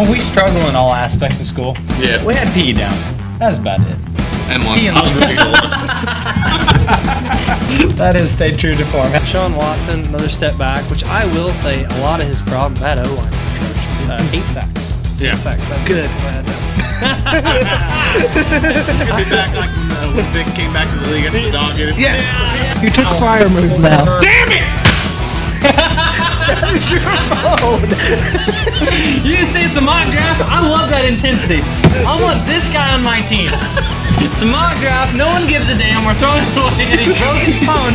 Oh, we struggle in all aspects of school. Yeah. We had PE down. That's about it. And one. PE and that has stayed true to form. Sean Watson, another step back, which I will say a lot of his problem, bad O-line is atrocious. 8 sacks. Yeah. 8 sacks. That's good. He's gonna be back like when Vic came back to the league after the dog hit him. Yes! Yeah. You took fire move now. Damn it! That is your phone! You see, it's a mock draft. I love that intensity. I want this guy on my team. It's a mock draft. No one gives a damn. We're throwing it away, and he broke his phone.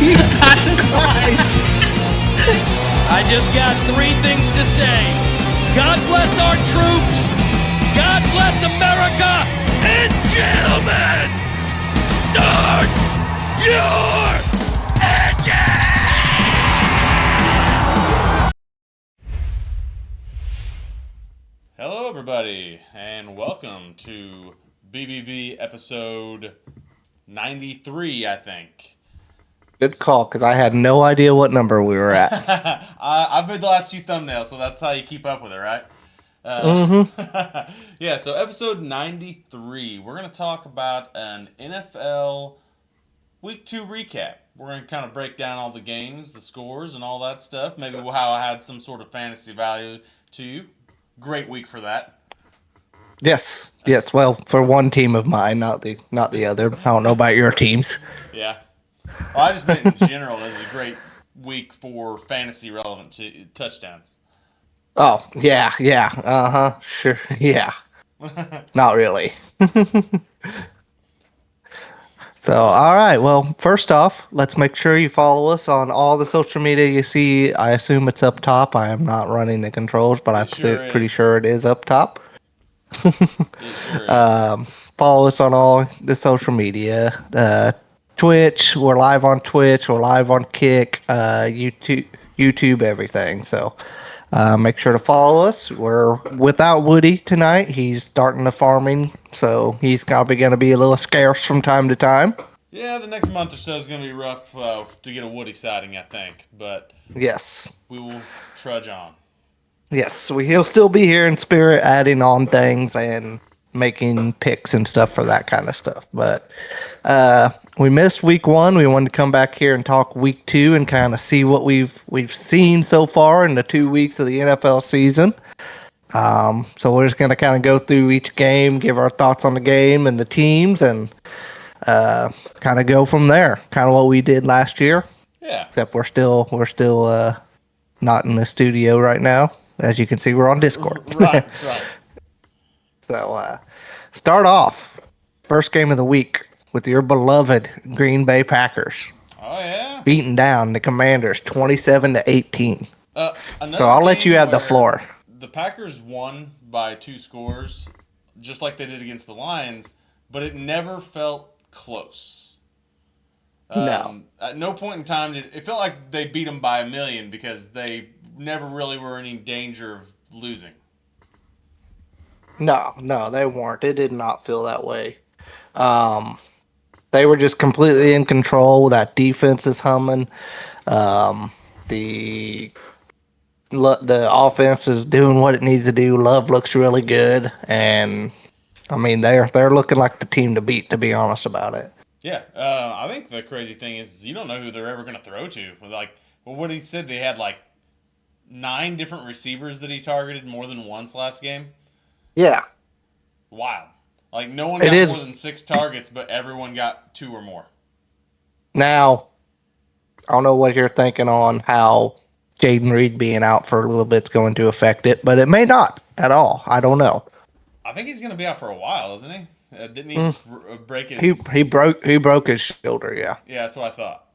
I just got 3 things to say. God bless our troops. God bless America. And gentlemen, start your engine! Hello, everybody, and welcome to BBB episode 93, I think. Good call, because I had no idea what number we were at. I've made the last few thumbnails, so that's how you keep up with it, right? Yeah, so episode 93, we're going to talk about an NFL Week 2 recap. We're going to kind of break down all the games, the scores, and all that stuff. Maybe how I had some sort of fantasy value to you. Great week for that. Yes. Well, for one team of mine, not the other. I don't know about your teams. Yeah. Well, I just meant in general as a great week for fantasy relevant touchdowns. Oh, yeah. Sure, yeah. Not really. So, all right. Well, first off, let's make sure you follow us on all the social media you see. I assume it's up top. I am not running the controls, but I'm pretty sure it is up top. Follow us on all the social media. Twitch, we're live on Twitch, we're live on Kick, YouTube, everything. So make sure to follow us. We're without Woody tonight. He's starting the farming, so he's probably going to be a little scarce from time to time. Yeah, the next month or so is going to be rough to get a Woody sighting, I think. But yes, we will trudge on. Yes, he'll still be here in spirit, adding on things and making picks and stuff for that kind of stuff. But we missed week 1. We wanted to come back here and talk week 2 and kind of see what we've seen so far in the 2 weeks of the NFL season. So we're just going to kind of go through each game, give our thoughts on the game and the teams, and kind of go from there. Kind of what we did last year. Yeah. Except we're still not in the studio right now. As you can see, we're on Discord. Right. So, start off. First game of the week with your beloved Green Bay Packers. Oh, yeah? Beating down the Commanders 27-18. So I'll let you have the floor. The Packers won by 2 scores, just like they did against the Lions, but it never felt close. No. At no point in time it felt like they beat them by 1,000,000 because they never really were in any danger of losing. No, they weren't. It did not feel that way. They were just completely in control. That defense is humming. The offense is doing what it needs to do. Love looks really good, and I mean they're looking like the team to beat. To be honest about it. Yeah, I think the crazy thing is you don't know who they're ever going to throw to. What he said, they had 9 different receivers that he targeted more than once last game. Yeah. Wild. No one got more than 6 targets, but everyone got 2 or more. Now, I don't know what you're thinking on how Jaden Reed being out for a little bit is going to affect it, but it may not at all. I don't know. I think he's going to be out for a while, isn't he? Didn't he break his... He broke his shoulder, yeah. Yeah, that's what I thought.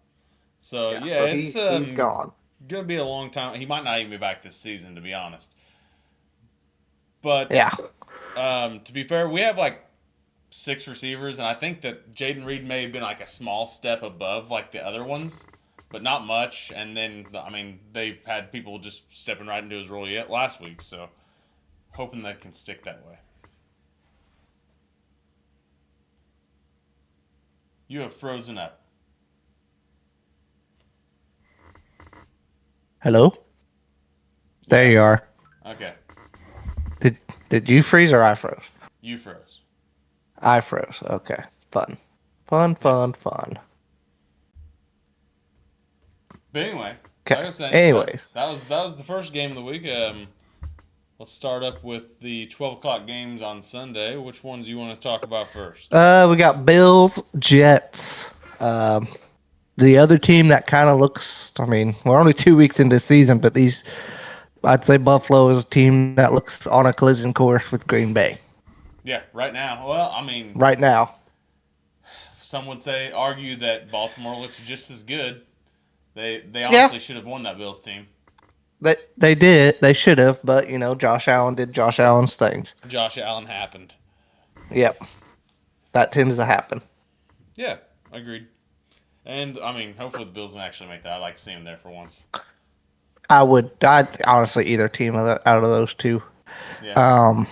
So, so it's he's gone. Going to be a long time. He might not even be back this season, to be honest. But, yeah. To be fair, we have 6 receivers, and I think that Jaden Reed may have been a small step above the other ones, but not much. And then, they've had people just stepping right into his role last week, so hoping that can stick that way. You have frozen up. Hello? There you are. Okay. Did you freeze or I froze? You froze. I froze. Okay. Fun. Fun. But anyway, Okay. like I was saying, Anyways. that was the first game of the week. Let's start up with the 12 o'clock games on Sunday. Which ones do you want to talk about first? We got Bills, Jets. The other team that kind of looks, I mean, we're only 2 weeks into the season, but I'd say Buffalo is a team that looks on a collision course with Green Bay Yeah, right now. Well, I mean, right now. some would argue that Baltimore looks just as good. They Yeah. honestly should have won that Bills team. They did. They should have, but, Josh Allen did Josh Allen's things. Josh Allen happened. Yep. That tends to happen. Yeah, agreed. And, I mean, hopefully the Bills can actually make that. I like seeing them there for once. I'd honestly either team out of those two. Yeah.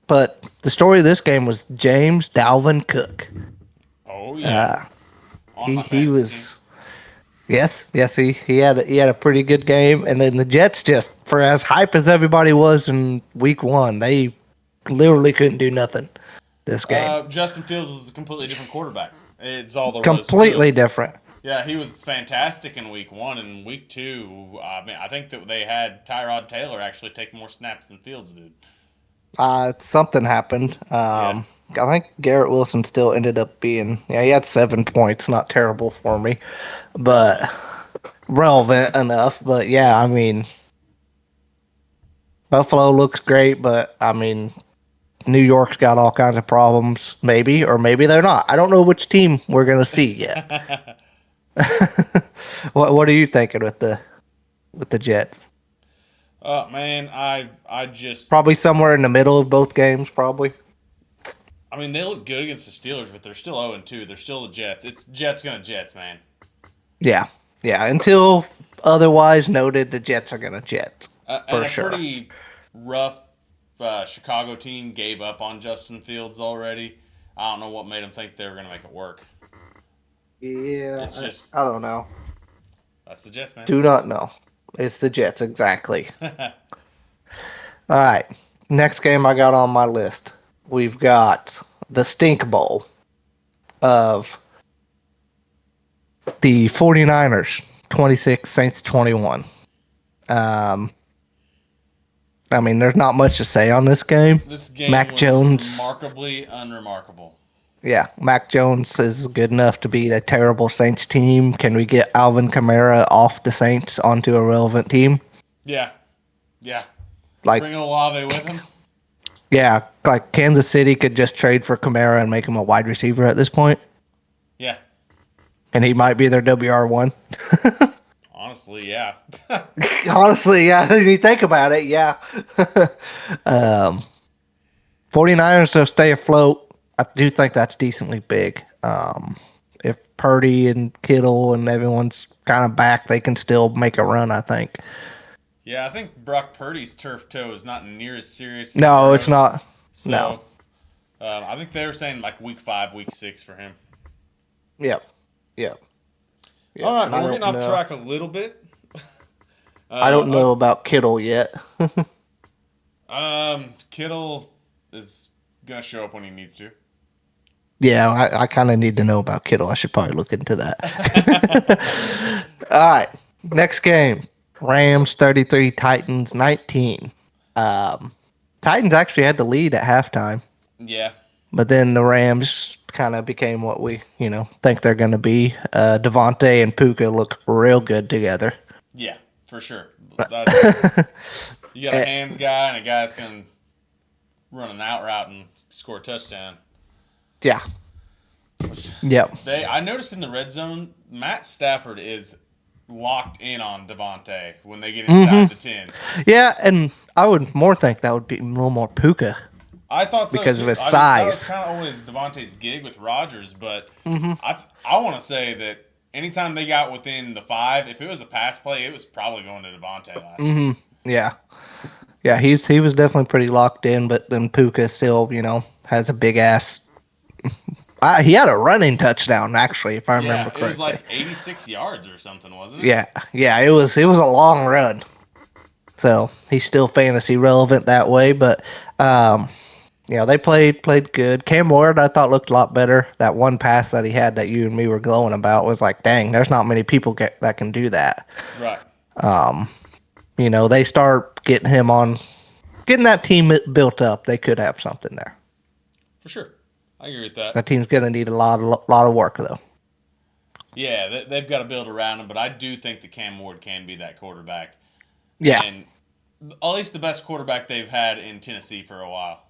But the story of this game was James Dalvin Cook. Oh, yeah. On my He fantasy was. team. Yes, he had a pretty good game, and then the Jets, just for as hype as everybody was in week 1, they literally couldn't do nothing this game. Justin Fields was a completely different quarterback. It's all there was Completely to it. different. Yeah, he was fantastic in week 1. And week 2, I mean, I think that they had Tyrod Taylor actually take more snaps than Fields did. Something happened. Yeah. I think Garrett Wilson still ended up being. Yeah, he had 7 points. Not terrible for me, but relevant enough. But yeah, I mean, Buffalo looks great, but I mean, New York's got all kinds of problems. Maybe, or maybe they're not. I don't know which team we're gonna see yet. What are you thinking with the Jets? Man, I just Probably somewhere in the middle of both games. Probably. I mean, they look good against the Steelers, but they're still 0-2. They're still the Jets. It's Jets gonna Jets, man. Yeah. Until otherwise noted, the Jets are gonna Jets And for a sure. pretty rough Chicago team gave up on Justin Fields already. I don't know what made them think they were gonna make it work. Yeah, It's just I don't know. that's the Jets, man. Do not know. It's the Jets, exactly. All right. Next game I got on my list. We've got the Stink Bowl of the 49ers, 26, Saints 21. I mean, there's not much to say on this game. This game Mac was Jones. remarkably unremarkable. Yeah, Mac Jones is good enough to beat a terrible Saints team. Can we get Alvin Kamara off the Saints onto a relevant team? Yeah. Like, Bring Olave with him. yeah, like Kansas City could just trade for Kamara and make him a wide receiver at this point, Yeah. and he might be their WR1. Honestly, yeah. Honestly, yeah, when you think about it, yeah. 49ers will stay afloat. I do think that's decently big. If Purdy and Kittle and everyone's kind of back, they can still make a run, I think. Yeah, I think Brock Purdy's turf toe is not near as serious. As No, it's Burrow's. not. So, No. I think they were saying like week 5, week 6 for him. Yep. All right, and I we're don't getting off know. track a little bit. I don't know about Kittle yet. Kittle is gonna show up when he needs to. Yeah, I kind of need to know about Kittle. I should probably look into that. All right, next game. Rams 33, Titans 19. Titans actually had the lead at halftime, Yeah, but then the Rams kind of became what we, think they're going to be. Devontae and Puka look real good together. yeah, for sure. You got a hands guy and a guy that's gonna run an out route and score a touchdown. Yeah. Yep. I noticed in the red zone, Matt Stafford is locked in on Devontae when they get inside the 10. Yeah, and I would more think that would be a little more Puka. I thought so Because too. of his That was size. kind of always Devontae's gig with Rodgers, but I want to say that anytime they got within the 5, if it was a pass play, it was probably going to Devontae last. Yeah. Yeah, he was definitely pretty locked in, but then Puka still, has a big ass. He had a running touchdown, actually, if I remember correctly. It was like 86 yards or something, wasn't it? Yeah, it was a long run. So he's still fantasy relevant that way. But they played good. Cam Ward, I thought, looked a lot better. That one pass that he had that you and me were glowing about was like, dang, there's not many people that can do that. Right. They start getting that team built up. They could have something there. For sure. I agree with that. That team's gonna need a lot of work though. Yeah, they've got to build around him, but I do think that Cam Ward can be that quarterback. Yeah. And at least the best quarterback they've had in Tennessee for a while.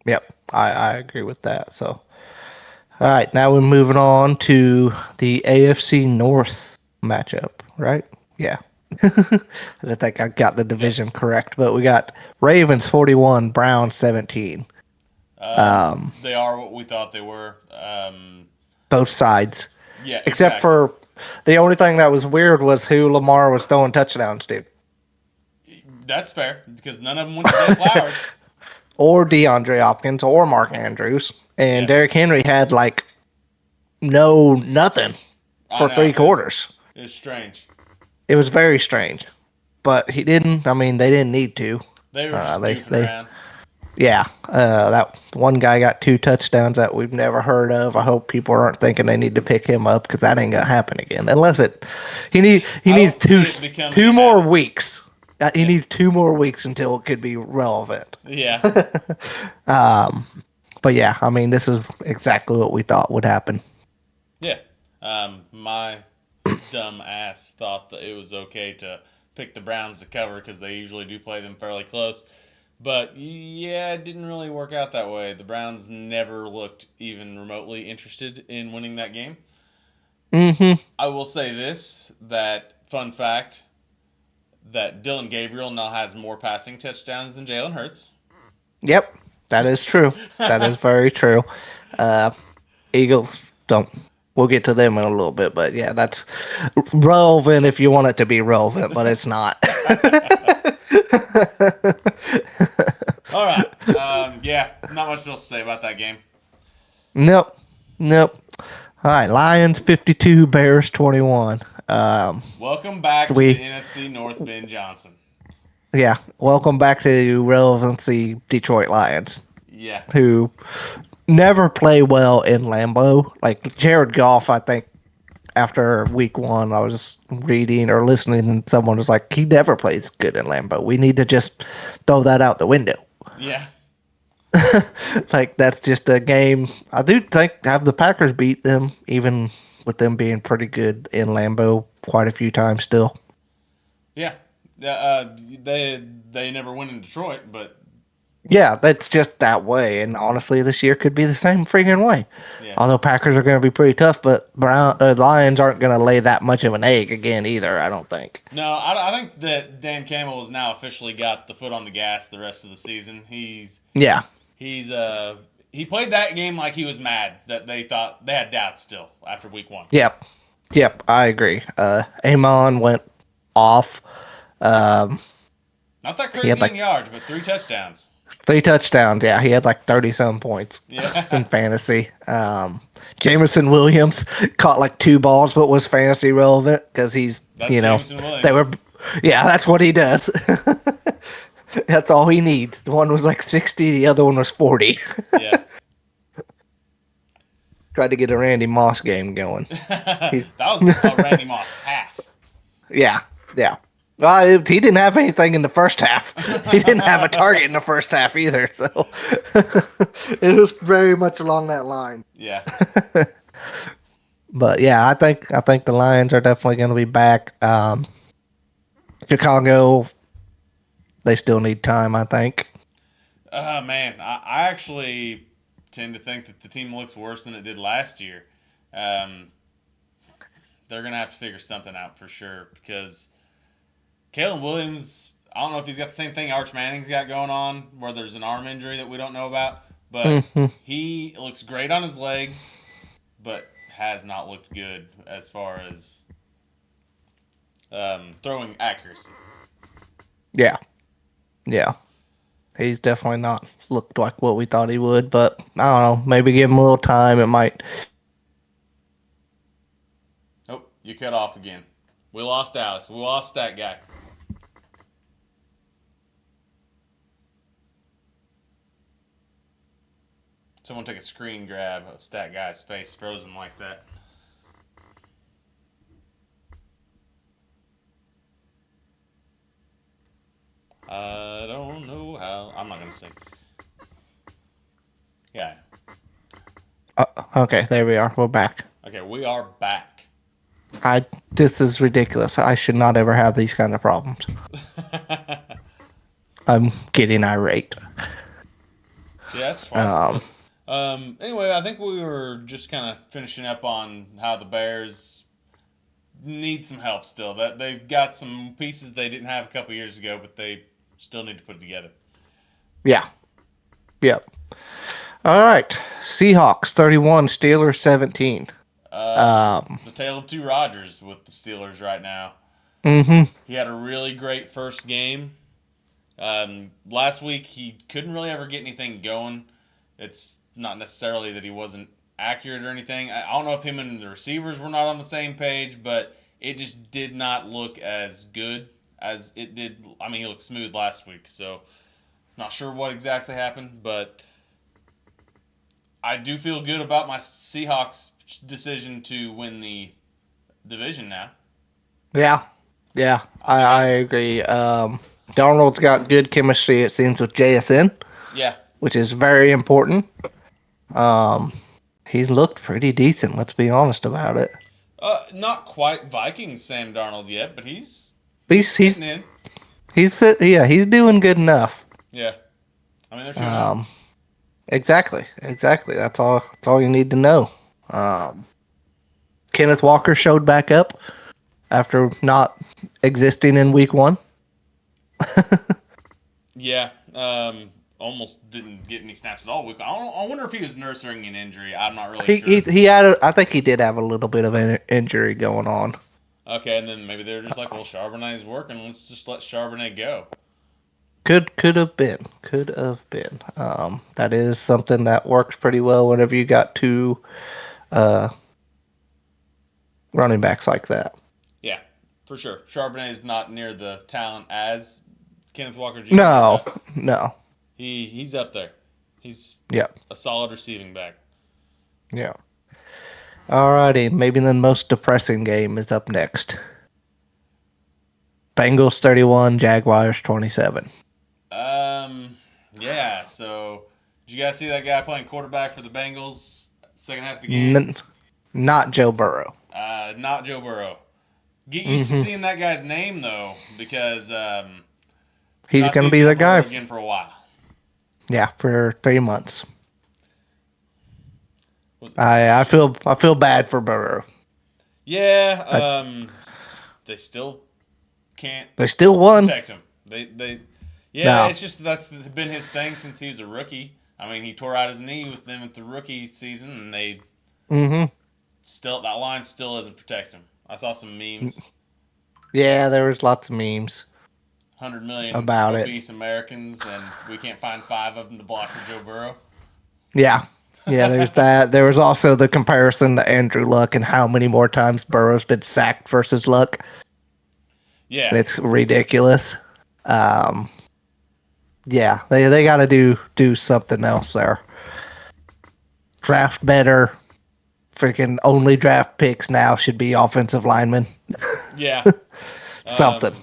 Yep. I agree with that. So, all right, now we're moving on to the AFC North matchup, right? Yeah. I think I got the division correct, but we got Ravens 41, Browns 17. They are what we thought they were. Both sides. Yeah, Except exactly. for the only thing that was weird was who Lamar was throwing touchdowns to. That's fair because none of them went to Zay Flowers. Or DeAndre Hopkins or Mark Andrews. And Yeah. Derrick Henry had like nothing for I know, 3 quarters. It's strange. It was very strange. But they didn't need to. They were just goofing around. Yeah. That one guy got 2 touchdowns that we've never heard of. I hope people aren't thinking they need to pick him up because that ain't gonna happen again. Unless he needs two more weeks. He needs 2 more weeks until it could be relevant. Yeah. But yeah, this is exactly what we thought would happen. Yeah. My dumb ass thought that it was okay to pick the Browns to cover because they usually do play them fairly close. But yeah, it didn't really work out that way. The Browns never looked even remotely interested in winning that game. Mm-hmm. I will say this, that fun fact, that Dylan Gabriel now has more passing touchdowns than Jalen Hurts. Yep, that is true. That is very true. Eagles don't. We'll get to them in a little bit, but yeah, that's relevant if you want it to be relevant, but it's not. All right. Yeah, not much else to say about that game. Nope. All right, Lions 52, Bears 21. Welcome back to the NFC North, Ben Johnson. Yeah, welcome back to relevancy, Detroit Lions. Yeah. Who never play well in Lambeau. Like Jared Goff, I think after week 1, I was reading or listening, and someone was like, he never plays good in Lambeau. We need to just throw that out the window. Yeah. Like, that's just a game. I do think have the Packers beat them, even with them being pretty good in Lambeau quite a few times still. Yeah. They never win in Detroit, but yeah, that's just that way. And honestly, this year could be the same freaking way. Yeah. Although Packers are going to be pretty tough, but Lions aren't going to lay that much of an egg again either, I don't think. No, I think that Dan Campbell has now officially got the foot on the gas the rest of the season. He played that game like he was mad that they thought they had doubts still after week 1. Yep, I agree. Amon went off. Not that crazy in yards, but 3 touchdowns. 3 touchdowns, yeah. He had like 30-some points in fantasy. Jameson Williams caught like 2 balls, but was fantasy relevant because they were, that's what he does. That's all he needs. The one was like 60, the other one was 40. Yeah. Tried to get a Randy Moss game going. That was a Randy Moss half. Yeah. Well, he didn't have anything in the first half. He didn't have a target in the first half either, so it was very much along that line. Yeah. But yeah, I think the Lions are definitely going to be back. Chicago, they still need time, I think. Man, I actually tend to think that the team looks worse than it did last year. They're going to have to figure something out for sure because Kalen Williams, I don't know if he's got the same thing Arch Manning's got going on where there's an arm injury that we don't know about, but he looks great on his legs, but has not looked good as far as throwing accuracy. Yeah. He's definitely not looked like what we thought he would, but I don't know. Maybe give him a little time. It might. Oh, you cut off again. We lost Alex. We lost that guy. Someone take a screen grab of Stat Guy's face frozen like that. I don't know how. I'm not going to sing. Yeah. Okay, there we are. We're back. Okay, we are back. This is ridiculous. I should not ever have these kind of problems. I'm getting irate. Yeah, that's fine. Anyway, I think we were just kind of finishing up on how the Bears need some help still. That they've got some pieces they didn't have a couple years ago, but they still need to put it together. Yeah. Yep. All right. Seahawks 31, Steelers 17. The tale of two Rodgers with the Steelers right now. Mm-hmm. He had a really great first game. Last week, he couldn't really ever get anything going. It's not necessarily that he wasn't accurate or anything. I don't know if him and the receivers were not on the same page, but it just did not look as good as it did. I mean, he looked smooth last week, so not sure what exactly happened, but I do feel good about my Seahawks decision to win the division now. Yeah. Yeah. I agree. Darnold's got good chemistry, it seems, with JSN, Yeah. which is very important. He's looked pretty decent, let's be honest about it. Not quite Vikings Sam Darnold yet, but he's He's getting in. he's doing good enough. Yeah. I mean, they're 2-0. Exactly. That's all you need to know. Kenneth Walker showed back up after not existing in week 1. Yeah. Almost didn't get any snaps at all. I wonder if he was nursing an injury. I'm not really sure. He had I think he did have a little bit of an injury going on. Okay, and then maybe they're just like, well, Charbonnet's working. Let's just let Charbonnet go. Could have been. That is something that works pretty well whenever you got two running backs like that. Yeah, for sure. Charbonnet is not near the talent as Kenneth Walker Jr. No. He's up there. He's a solid receiving back. Yeah. Alrighty, maybe the most depressing game is up next. Bengals 31, Jaguars 27. Yeah, so did you guys see that guy playing quarterback for the Bengals second half of the game? Not Joe Burrow. Not Joe Burrow. Get used to seeing that guy's name, though, because he's going to be the guy again for a while. Yeah, for 3 months. I feel bad for Burrow. Yeah, they still can't. They still won. Protect him. It's just that's been his thing since he was a rookie. I mean, he tore out his knee with them at the rookie season, and they still that line still doesn't protect him. I saw some memes. Yeah, there was lots of memes. 100 million about obese Americans, and we can't find 5 of them to block for Joe Burrow. Yeah, there's that. There was also the comparison to Andrew Luck and how many more times Burrow's been sacked versus Luck. Yeah. And it's ridiculous. Yeah, they got to do something else there. Draft better. Freaking only draft picks now should be offensive linemen. Yeah. Something.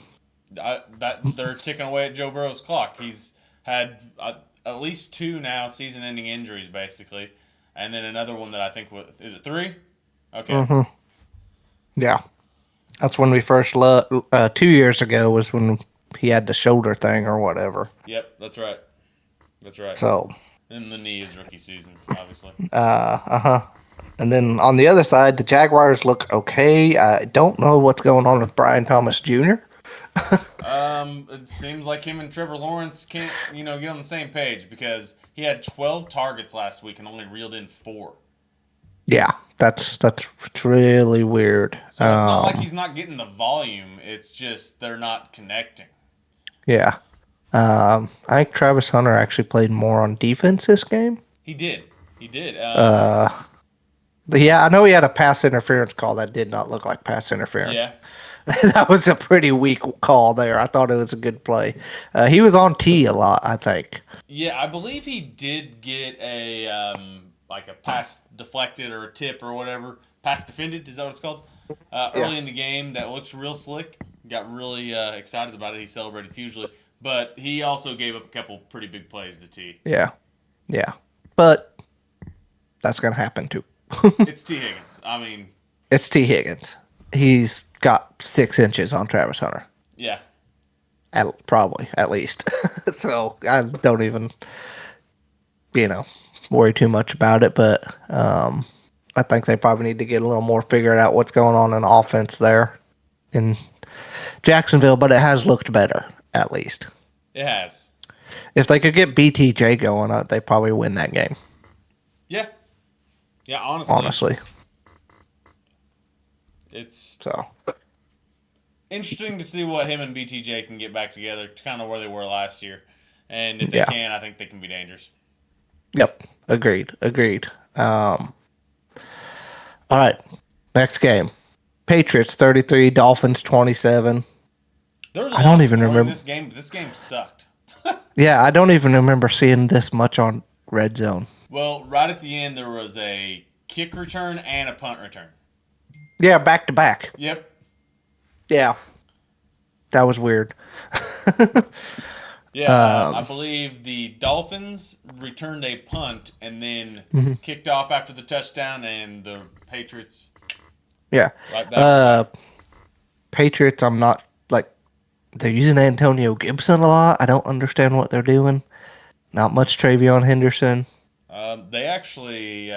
They're ticking away at Joe Burrow's clock. He's had at least 2 now season-ending injuries, basically, and then another one that I think is it 3? Okay. Yeah, that's when we first 2 years ago was when he had the shoulder thing or whatever. Yep, that's right. So. And the knee is rookie season, obviously. And then on the other side, the Jaguars look okay. I don't know what's going on with Brian Thomas Jr. It seems like him and Trevor Lawrence can't, get on the same page because he had 12 targets last week and only reeled in 4. Yeah, that's really weird. So it's not like he's not getting the volume. It's just they're not connecting. Yeah. I think Travis Hunter actually played more on defense this game. He did. Yeah, I know he had a pass interference call that did not look like pass interference. Yeah. That was a pretty weak call there. I thought it was a good play. He was on tee a lot, I think. Yeah, I believe he did get a like a pass deflected or a tip or whatever. Pass defended, is that what it's called? Early in the game that looks real slick. Got really excited about it. He celebrated hugely. But he also gave up a couple pretty big plays to T. Yeah. Yeah. But that's going to happen too. It's T. Higgins. I mean, It's T. Higgins. He's got 6 inches on Travis Hunter. yeah. Probably, at least. So I don't even, worry too much about it. But I think they probably need to get a little more figured out what's going on in offense there in Jacksonville. But it has looked better, at least. It has. If they could get BTJ going, they probably win that game. Yeah. Yeah, honestly. Honestly. It's So. interesting to see what him and BTJ can get back together, to kind of where they were last year. And if they can, I think they can be dangerous. Yep. Agreed. All right. Next game. Patriots 33, Dolphins 27. There was a I lot don't of even scoring remember. this game. This game sucked. Yeah, I don't even remember seeing this much on Red Zone. Well, right at the end, there was a kick return and a punt return. Yeah, back to back. Yep. Yeah. That was weird. Yeah, I believe the Dolphins returned a punt and then kicked off after the touchdown, and the Patriots Yeah. right back. Patriots, I'm not they're using Antonio Gibson a lot. I don't understand what they're doing. Not much Travion Henderson. They actually,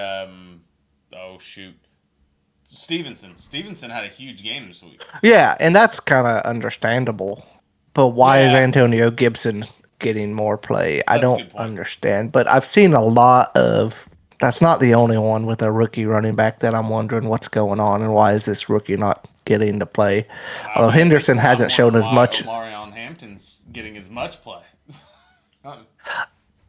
Stevenson had a huge game this week. Yeah, and that's kind of understandable. But why is Antonio Gibson getting more play? I don't understand. But I've seen a lot of. That's not the only one with a rookie running back that I'm wondering what's going on and why is this rookie not getting to play. Although Henderson hasn't shown as much. Omarion Hampton's getting as much play.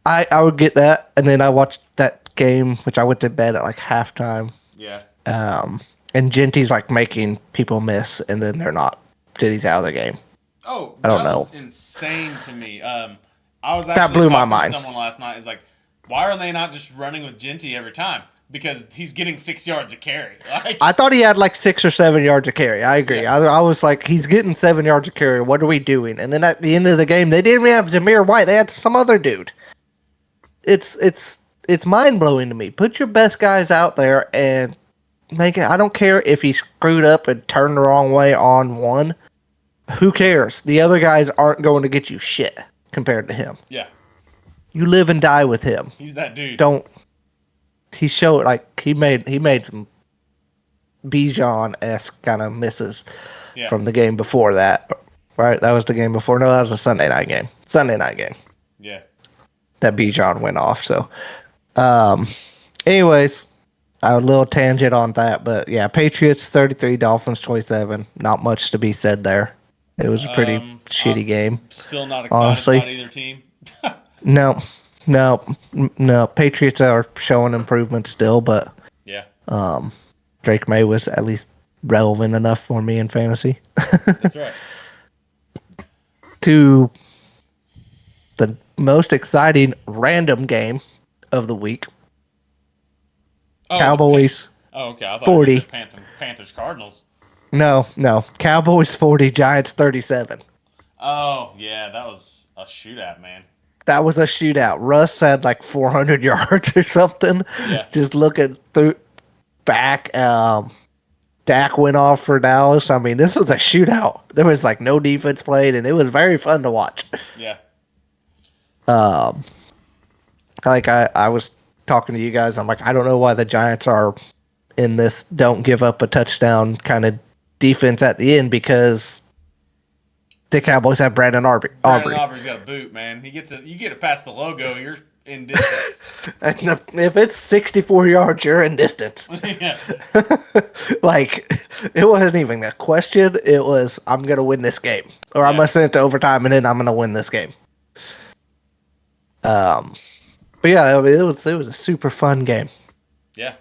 I would get that, and then I watched that game, which I went to bed at like halftime. Yeah. And Genty's like making people miss, and then they're not. He's out of the game. Oh, I don't know. Was insane to me. I was actually that blew my talking mind. to someone last night. Is like, why are they not just running with Genty every time? Because he's getting 6 yards a carry. I thought he had like 6 or 7 yards a carry. I agree. Yeah. I was like, he's getting 7 yards a carry. What are we doing? And then at the end of the game, they didn't even have Zamir White. They had some other dude. It's mind blowing to me. Put your best guys out there and make it. I don't care if he screwed up and turned the wrong way on one. Who cares? The other guys aren't going to get you shit compared to him. Yeah. You live and die with him. He's that dude. He showed like he made some Bijan-esque kind of misses from the game before that. Right? That was the game before. No, that was a Sunday night game. Yeah. That Bijan went off. So, anyways, a little tangent on that, but yeah, Patriots 33, Dolphins 27. Not much to be said there. It was a pretty shitty game. Still not excited about either team. No. Patriots are showing improvement still, but yeah. Drake May was at least relevant enough for me in fantasy. That's right. To the most exciting random game of the week. Cowboys. Okay. I thought 40. It was Panthers Cardinals. No. Cowboys 40, Giants 37. Oh, yeah, that was a shootout, man. That was a shootout. Russ had like 400 yards or something. Yeah. Just looking through back. Dak went off for Dallas. I mean, this was a shootout. There was like no defense played, and it was very fun to watch. Yeah. Like I was talking to you guys. I'm like, I don't know why the Giants are in this don't give up a touchdown kind of defense at the end because the Cowboys have Brandon Aubrey. Brandon Aubrey's got a boot, man. You get it past the logo, you're in distance. If it's 64 yards, you're in distance. Yeah. Like, it wasn't even a question. It was, I'm going to win this game. Or I'm going to send it to overtime, and then I'm going to win this game. But yeah, I mean, it was a super fun game. Yeah.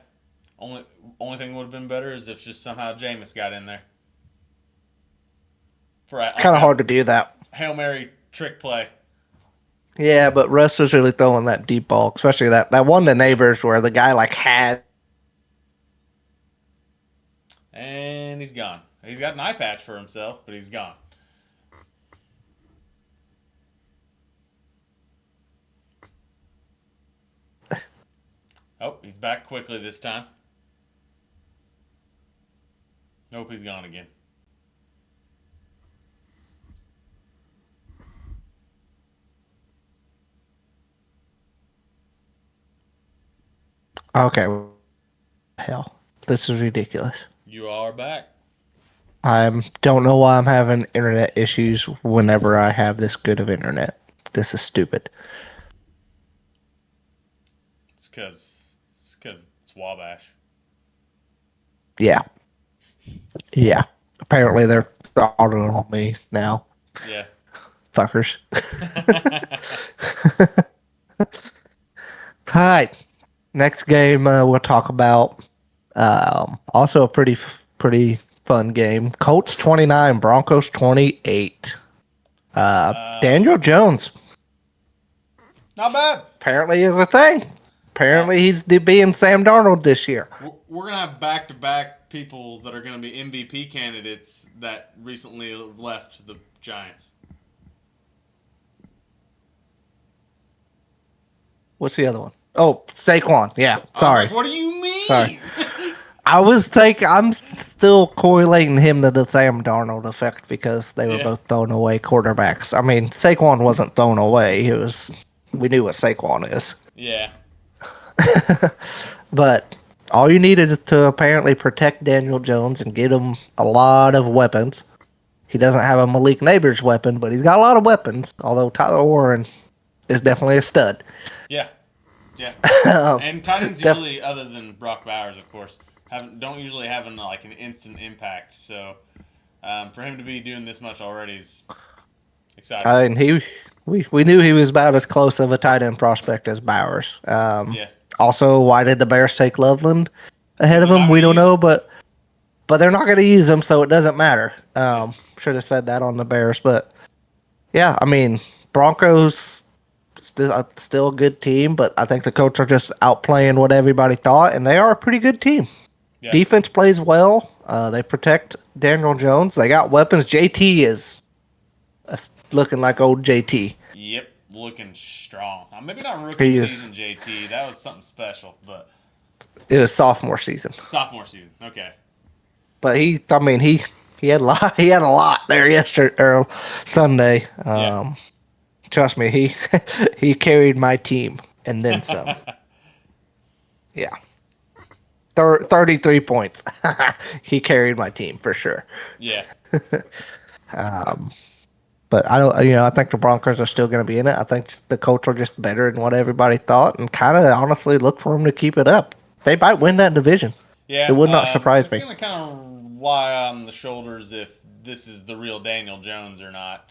Only only thing would have been better is if just somehow Jameis got in there. For like Kind of hard to do that. Hail Mary trick play. Yeah, but Russ was really throwing that deep ball, especially that one to Neighbors where the guy like had. And he's gone. He's got an eye patch for himself, but he's gone. Oh, he's back quickly this time. Nope, he's gone again. Okay. Hell, this is ridiculous. You are back. I don't know why I'm having internet issues whenever I have this good of internet. This is stupid. It's because it's Wabash. Yeah. Yeah. Apparently they're ordering on me now. Yeah. Fuckers. All right. Next game we'll talk about. Also a pretty fun game. Colts 29, Broncos 28. Daniel Jones Not bad. apparently is a thing. Apparently he's being Sam Darnold this year. We're going to have back-to-back people that are going to be MVP candidates that recently left the Giants. What's the other one? Oh, Saquon. Yeah, sorry. What do you mean? Sorry. I'm still correlating him to the Sam Darnold effect because they were both thrown away quarterbacks. I mean, Saquon wasn't thrown away. We knew what Saquon is. Yeah. But all you needed is to apparently protect Daniel Jones and get him a lot of weapons. He doesn't have a Malik Neighbors weapon, but he's got a lot of weapons, although Tyler Warren is definitely a stud. Yeah. Yeah. And tight ends usually, other than Brock Bowers, of course, don't usually have an instant impact. So for him to be doing this much already is exciting. And we knew he was about as close of a tight end prospect as Bowers. Yeah. Also, why did the Bears take Loveland ahead of They're him? not We gonna don't use know, but they're not going to use him, so it doesn't matter. Should have said that on the Bears, but yeah, I mean, Broncos still a good team, but I think the Colts are just outplaying what everybody thought, and they are a pretty good team. Yeah. Defense plays well. They protect Daniel Jones. They got weapons. JT is looking like old JT. Yep. Looking strong. Maybe not rookie season JT. That was something special, but it was sophomore season. Sophomore season. Okay. But he had a lot. He had a lot there yesterday or Sunday. Trust me, he carried my team and then some. Yeah, 33 points. He carried my team for sure. Yeah. But I think the Broncos are still going to be in it. I think the Colts are just better than what everybody thought, and kind of honestly look for them to keep it up. They might win that division. Yeah. It would not surprise me. It's going to kind of lie on the shoulders if this is the real Daniel Jones or not.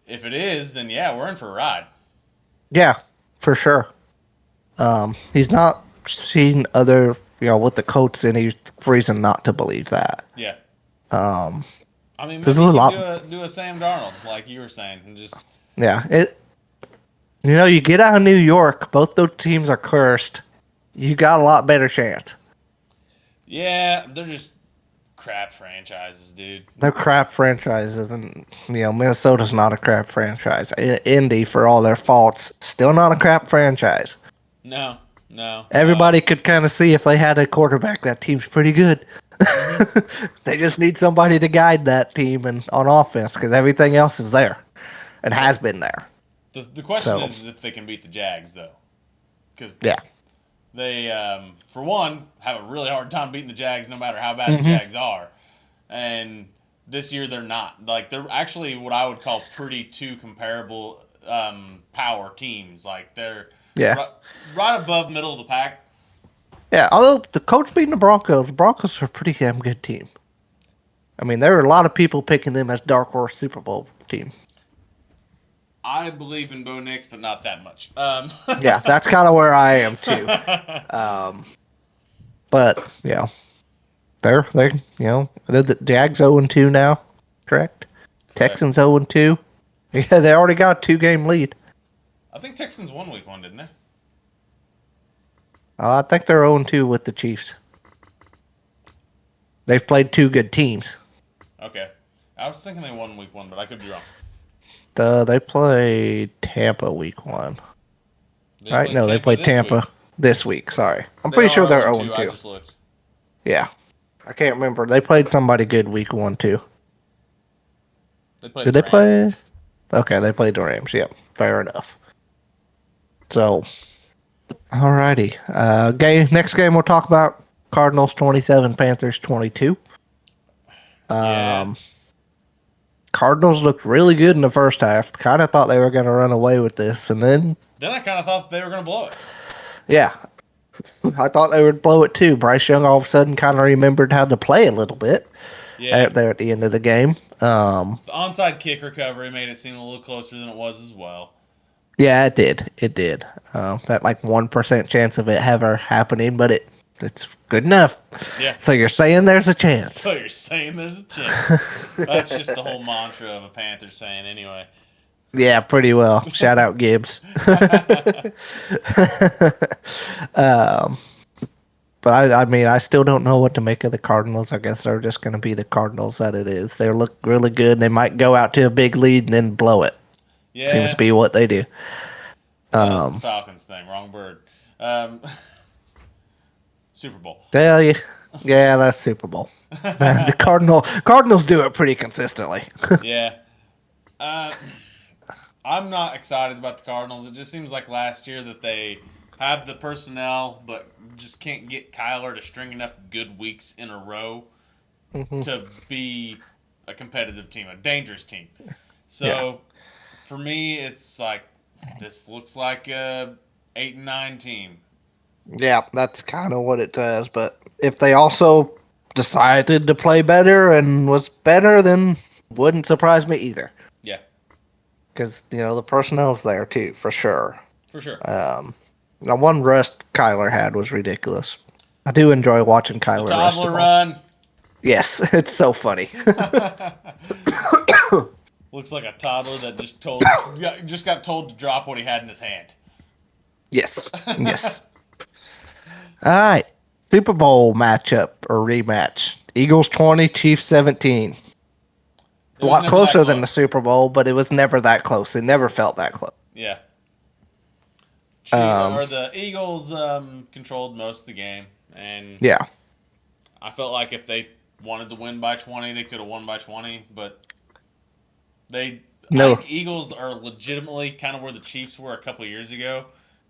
If it is, then yeah, we're in for a ride. Yeah, for sure. He's not seen other, with the Colts any reason not to believe that. Yeah. I mean, maybe there's a you do a Sam Darnold, like you were saying, and just yeah. You get out of New York, both those teams are cursed. You got a lot better chance. Yeah, they're just crap franchises, dude. They're crap franchises, and Minnesota's not a crap franchise. Indy, for all their faults, still not a crap franchise. No. Everybody could kind of see if they had a quarterback, that team's pretty good. They just need somebody to guide that team and on offense because everything else is there and has been there. The question is if they can beat the Jags, though. Because they, for one, have a really hard time beating the Jags no matter how bad the Jags are. And this year they're not. Like, they're actually what I would call pretty two comparable power teams. Like, they're right above middle of the pack. Yeah, although the Colts beating the Broncos are a pretty damn good team. I mean, there are a lot of people picking them as dark horse Super Bowl team. I believe in Bo Nix, but not that much. Yeah, that's kind of where I am too. But they're the Jags 0-2 now, correct? Texans 0-2. Yeah, they already got a 2-game lead. I think Texans won week 1, didn't they? I think they're 0-2 with the Chiefs. They've played 2 good teams. Okay. I was thinking they won week 1, but I could be wrong. They played Tampa week 1. Right? No, they played Tampa this week. Sorry. I'm pretty sure they're 0-2. I just looked. Yeah. I can't remember. They played somebody good week 1 too. Did they play? Okay, they played the Rams. Yep, fair enough. So, alrighty. Next game we'll talk about Cardinals 27, Panthers 22. Yeah. Cardinals looked really good in the first half. Kind of thought they were going to run away with this, and then I kind of thought they were going to blow it. Yeah, I thought they would blow it too. Bryce Young all of a sudden kind of remembered how to play a little bit. Yeah. There at the end of the game. The onside kick recovery made it seem a little closer than it was as well. Yeah, it did. It did. That 1% chance of it ever happening, but it's good enough. Yeah. So you're saying there's a chance. So you're saying there's a chance. That's just the whole mantra of a Panthers fan anyway. Yeah, pretty well. Shout out Gibbs. But I still don't know what to make of the Cardinals. I guess they're just going to be the Cardinals that it is. They look really good. They might go out to a big lead and then blow it. Yeah. Seems to be what they do. That's the Falcons thing. Wrong bird. Super Bowl. Yeah, that's Super Bowl. The Cardinals do it pretty consistently. Yeah. I'm not excited about the Cardinals. It just seems like last year that they have the personnel, but just can't get Kyler to string enough good weeks in a row to be a competitive team, a dangerous team. So for me, it's like this looks like a 8-9 team. Yeah, that's kind of what it does. But if they also decided to play better and was better, then wouldn't surprise me either. Yeah. Because, the personnel's there too, for sure. For sure. The one rust Kyler had was ridiculous. I do enjoy watching Kyler rust. Toddler run. Yes, it's so funny. Looks like a toddler that just got told to drop what he had in his hand. Yes. All right. Super Bowl matchup or rematch. Eagles 20, Chiefs 17. A lot closer than the Super Bowl, but it was never that close. It never felt that close. Yeah. The Eagles controlled most of the game, and I felt like if they wanted to win by 20, they could have won by 20, but I think Eagles are legitimately kind of where the Chiefs were a couple of years ago,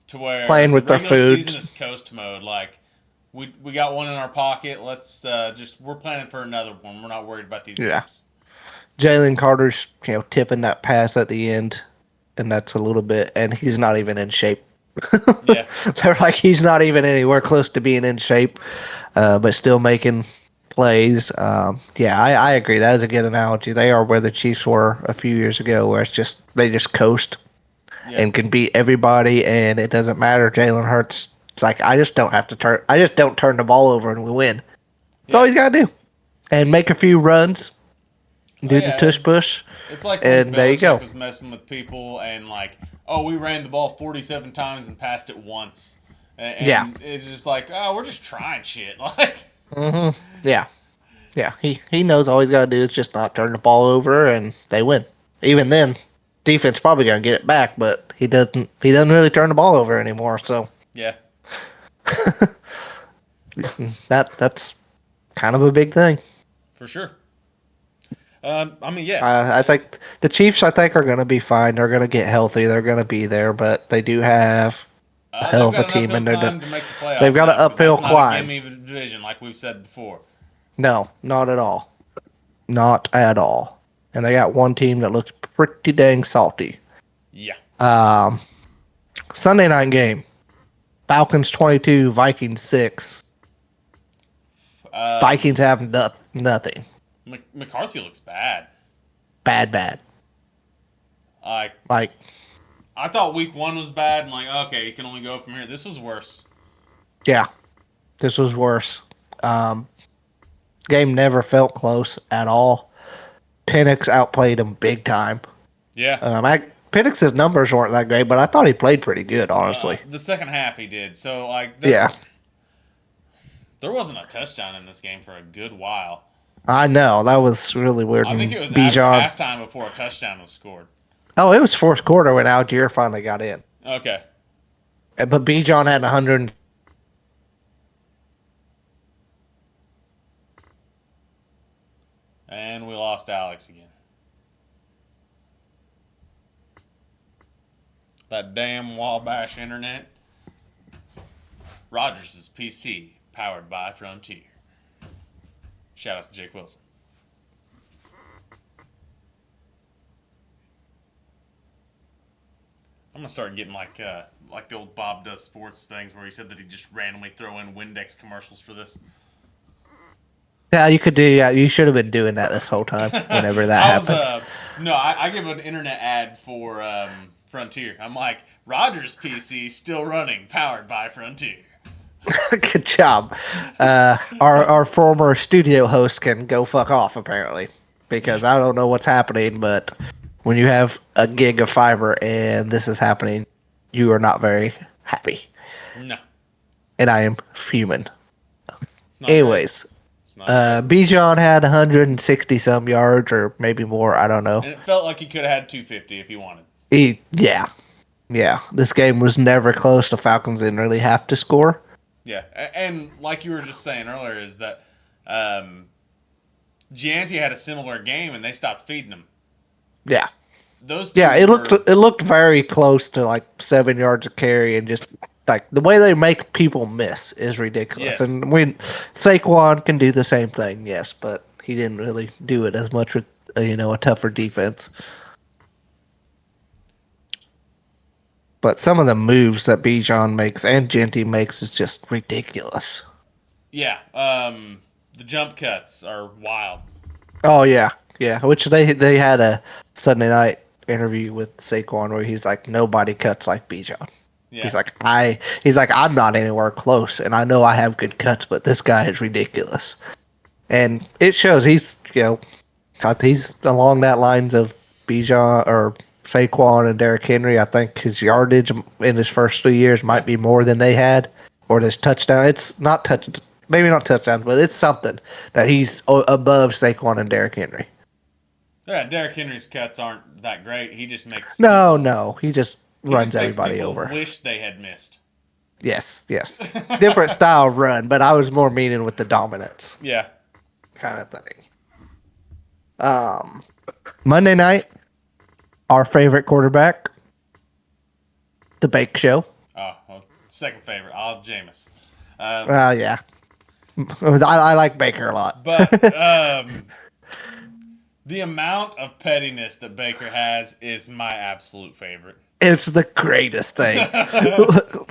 to where playing with their food. Season is coast mode. Like we got one in our pocket. Let's we're planning for another one. We're not worried about these games. Jalen Carter's tipping that pass at the end, and that's a little bit, and he's not even in shape. Yeah, they're like he's not even anywhere close to being in shape, but still making plays. I agree. That is a good analogy. They are where the Chiefs were a few years ago, where they just coast and can beat everybody, and it doesn't matter. Jalen Hurts, it's like I just don't turn the ball over and we win. That's all he's got to do, and make a few runs, do the tush push. It's like and there you go. Was messing with people and we ran the ball 47 times and passed it once. And it's just like, we're just trying shit. Yeah. He knows all he's got to do is just not turn the ball over, and they win. Even then, defense probably gonna get it back, but he doesn't really turn the ball over anymore. So yeah, that's kind of a big thing for sure. I think the Chiefs, are going to be fine. They're going to get healthy. They're going to be there, but they do have a hell of a team, and they've got an uphill climb. Give me division, like we've said before. No, not at all. Not at all. And they got one team that looks pretty dang salty. Yeah. Sunday night game. Falcons 22, Vikings 6. Vikings have nothing. McCarthy looks bad. Bad. I thought week 1 was bad, and okay, you can only go from here. This was worse. Yeah. This was worse. Game never felt close at all. Penix outplayed him big time. Yeah. Penix's numbers weren't that great, but I thought he played pretty good, honestly. The second half he did. So like, Yeah, there wasn't a touchdown in this game for a good while. I know that was really weird. I think it was after Bijan. halftime before a touchdown was scored. Oh, it was fourth quarter when Algier finally got in. Okay. But Bijan had 100. And we lost Alex again. That damn Wabash internet. Rogers' PC, powered by Frontier. Shout out to Jake Wilson. I'm gonna start getting like the old Bob Does Sports things where he said that he just randomly throw in Windex commercials for this. Yeah, you could do. Yeah, you should have been doing that this whole time. Whenever that happens. I give an internet ad for Frontier. I'm like, Rogers' PC still running, powered by Frontier. Good job. Our former studio host can go fuck off apparently, because I don't know what's happening, but when you have a gig of fiber and this is happening, you are not very happy, No, and I am fuming. it's not. Anyways, Great. It's not great. Bijan had 160 some yards or maybe more. I don't know. And it felt like he could have had 250 if he wanted. Yeah. This game was never close. The Falcons didn't really have to score. Yeah, and like you were just saying earlier, is that Gianti had a similar game and they stopped feeding him. Yeah. Those two Yeah, it looked very close to like 7 yards of carry, and just like the way they make people miss is ridiculous. Yes. And Saquon can do the same thing, yes, but he didn't really do it as much with a tougher defense. But some of the moves that Bijan makes and Genty makes is just ridiculous. Yeah, the jump cuts are wild. Oh yeah. Which they had a Sunday night interview with Saquon where he's like, nobody cuts like Bijan. Yeah. He's like, I'm not anywhere close, and I know I have good cuts, but this guy is ridiculous. And it shows he's along that lines of Bijan or Saquon and Derrick Henry. I think his yardage in his first 3 years might be more than they had, or his touchdown. It's not maybe not touchdowns, but it's something that he's above Saquon and Derrick Henry. Yeah, Derrick Henry's cuts aren't that great. He just makes No, he just runs makes everybody people over. Wish they had missed. Yes. Different style of run, but I was more meaning with the dominance Yeah. kind of thing. Monday night, our favorite quarterback, the Bake Show. Oh, well, second favorite, Olive Jameis. Yeah. I like Baker a lot. But the amount of pettiness that Baker has is my absolute favorite. It's the greatest thing.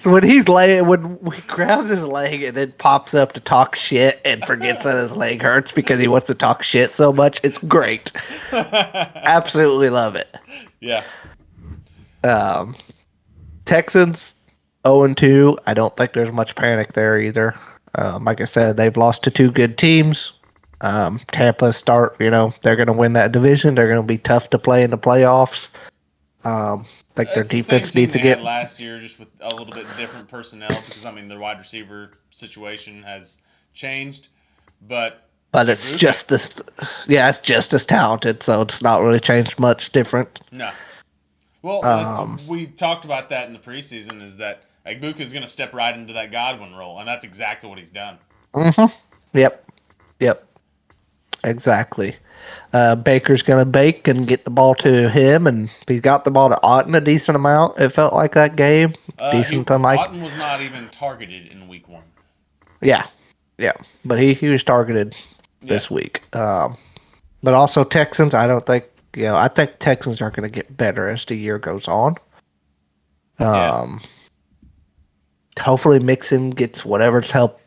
when he grabs his leg and then pops up to talk shit and forgets that his leg hurts because he wants to talk shit so much, it's great. Absolutely love it. Yeah. Texans 0-2. I don't think there's much panic there either. Like I said, they've lost to two good teams. Tampa they're going to win that division. They're going to be tough to play in the playoffs. I think their defense needs to get last year, just with a little bit different personnel, because their wide receiver situation has changed, but it's just this. Yeah, it's just as talented, so it's not really changed much different. No. Well, we talked about that in the preseason. Is that Igbuka's going to step right into that Godwin role, and that's exactly what he's done. Mm-hmm. Yep. Exactly. Baker's going to bake and get the ball to him, and he's got the ball to Otten a decent amount. It felt like that game. Otten was not even targeted in week 1. Yeah. But he was targeted this week. But also Texans, I don't think, I think Texans are going to get better as the year goes on. Hopefully Mixon gets whatever's help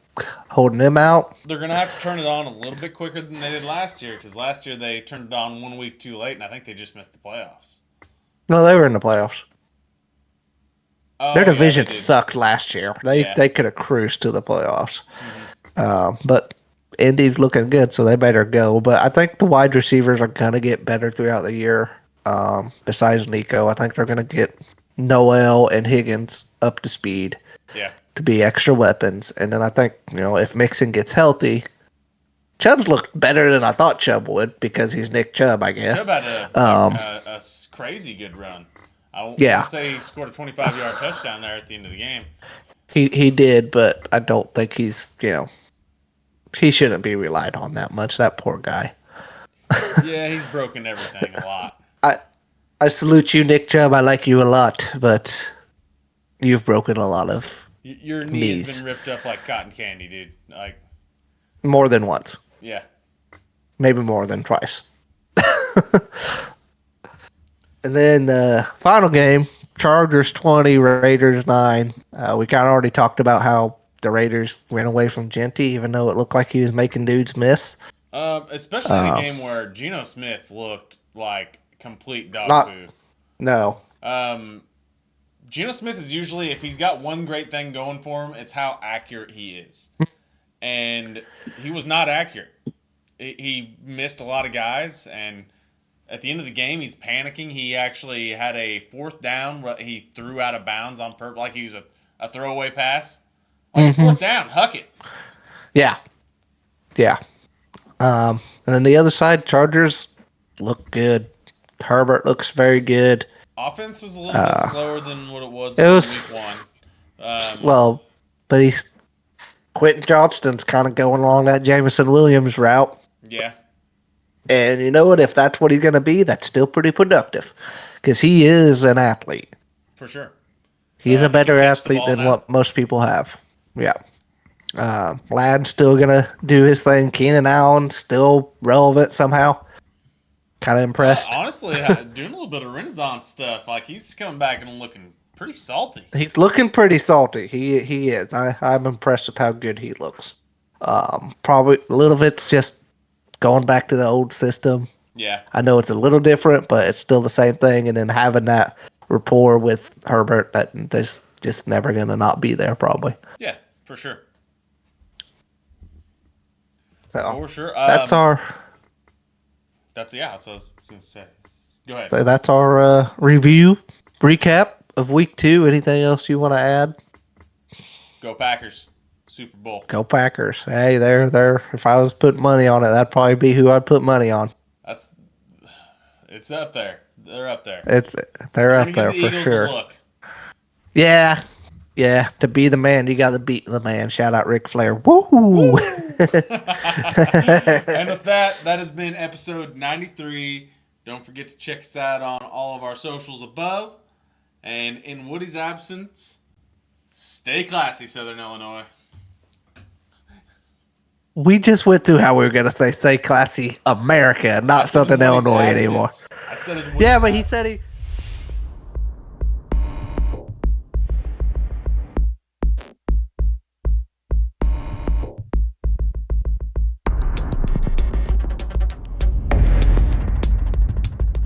holding them out. They're going to have to turn it on a little bit quicker than they did last year, because last year they turned it on 1 week too late, and I think they just missed the playoffs. No, they were in the playoffs. Oh, Their yeah, division they did. sucked last year. Yeah. They could have cruised to the playoffs. But Indy's looking good, so they better go. But I think the wide receivers are gonna get better throughout the year. Besides Nico, I think they're gonna get Noel and Higgins up to speed Yeah. to be extra weapons. And then I think, if Mixon gets healthy, Chubb's looked better than I thought Chubb would because he's Nick Chubb, I guess. Chubb had a crazy good run. I want Yeah. to say he scored a 25-yard touchdown there at the end of the game. He did, but I don't think he's, he shouldn't be relied on that much. That poor guy. Yeah, he's broken everything a lot. I salute you, Nick Chubb. I like you a lot, but you've broken a lot of Your knee knees. has been ripped up like cotton candy, dude. Like, More than once. yeah. Maybe more than twice. And then final game, Chargers 20, Raiders 9. We kind of already talked about how the Raiders ran away from Genty, even though it looked like he was making dudes miss. Especially in a game where Geno Smith looked like complete dog Not- poo. No. Geno Smith is usually, if he's got one great thing going for him, it's how accurate he is. And he was not accurate. He missed a lot of guys, and at the end of the game, he's panicking. He actually had a 4th down where he threw out of bounds on purpose, like he was a throwaway pass. Like, it's 4th down. Huck it. Yeah. Yeah. And then the other side, Chargers look good. Herbert looks very good. Offense was a little bit slower than what it was It was week 1. well, but Quentin Johnston's kind of going along that Jameson Williams route. Yeah. And you know what? If that's what he's going to be, that's still pretty productive. Because he is an athlete. For sure. He's a better he can catch the athlete ball than now. what most people have. Yeah. Ladd's still going to do his thing. Keenan Allen still relevant somehow. Kind of impressed. Honestly, doing a little bit of Renaissance stuff. Like, he's coming back and looking pretty salty. He's looking pretty salty. He is. I'm impressed with how good he looks. Probably a little bit's just going back to the old system. Yeah. I know it's a little different, but it's still the same thing. And then having that rapport with Herbert, that's just never going to not be there, probably. Yeah, for sure. So For sure. that's our That's what I was going to say. Go ahead. so that's our review recap of week 2. Anything else you want to add? Go Packers. Super Bowl. Go Packers. Hey, they're. If I was putting money on it, that'd probably be who I'd put money on. It's up there. They're up there. They're I'm up gonna there give the for Eagles sure. a look. Yeah. To be the man, you got to beat the man. Shout out Ric Flair. Woo! And with that has been episode 93. Don't forget to check us out on all of our socials above. And in Woody's absence, stay classy, Southern Illinois. We just went through how we were gonna say classy America, not Southern In Woody's Illinois absence. anymore. I said it in Woody's Yeah, but he absence. said